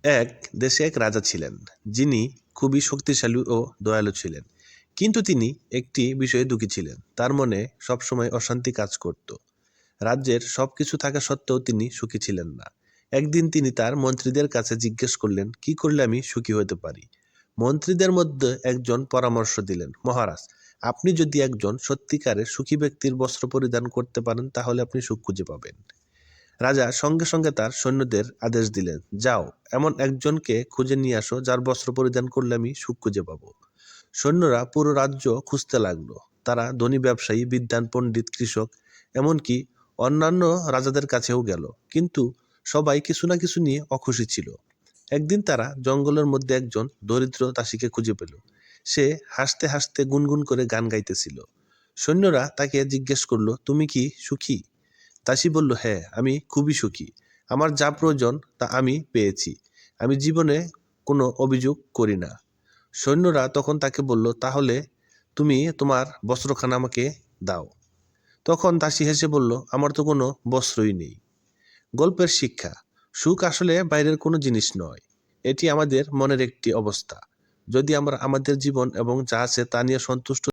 এক দেশে এক রাজা ছিলেন, যিনি খুবই শক্তিশালী ও দয়ালু ছিলেন। কিন্তু তিনি একটি বিষয়ে দুঃখী ছিলেন। তার মনে সবসময় অশান্তি কাজ করত। রাজ্যের সবকিছু থাকা সত্ত্বেও তিনি সুখী ছিলেন না। একদিন তিনি তার মন্ত্রীদের কাছে জিজ্ঞেস করলেন, কি করলে আমি সুখী হতে পারি? মন্ত্রীদের মধ্যে একজন পরামর্শ দিলেন, মহারাজ, আপনি যদি একজন সত্যিকারের সুখী ব্যক্তির বস্ত্র পরিধান করতে পারেন তাহলে আপনি সুখ খুঁজে পাবেন। রাজা সঙ্গে সঙ্গে তার সৈন্যদের আদেশ দিলেন, যাও, এমন একজনকে খুঁজে নিয়ে আসো যার বস্ত্র পরিধান করলে আমি সুখ খুঁজে পাবো। সৈন্যরা পুরো রাজ্য খুঁজতে লাগলো। তারা ধনী ব্যবসায়ী, বিদ্বান, পণ্ডিত, কৃষক, এমনকি অন্যান্য রাজাদের কাছেও গেল, কিন্তু সবাই কিছু না কিছু নিয়ে অখুশি ছিল। একদিন তারা জঙ্গলের মধ্যে একজন দরিদ্র দাসীকে খুঁজে পেল। সে হাসতে হাসতে গুনগুন করে গান গাইতেছিল। সৈন্যরা তাকে জিজ্ঞেস করলো, তুমি কি সুখী? দাসী বলল, হ্যাঁ, আমি খুবই সুখী। আমার যা প্রয়োজন তা আমি পেয়েছি। আমি জীবনে কোনো অভিযোগ করি না। সৈন্যরা তখন তাকে বলল, তাহলে তুমি তোমার বস্ত্রখানা আমাকে দাও। তখন দাসী হেসে বলল, আমার তো কোনো বস্ত্রই নেই। গল্পের শিক্ষা: সুখ আসলে বাইরের কোনো জিনিস নয়, এটি আমাদের মনের একটি অবস্থা। যদি আমরা আমাদের জীবন এবং যা আছে তা নিয়ে সন্তুষ্ট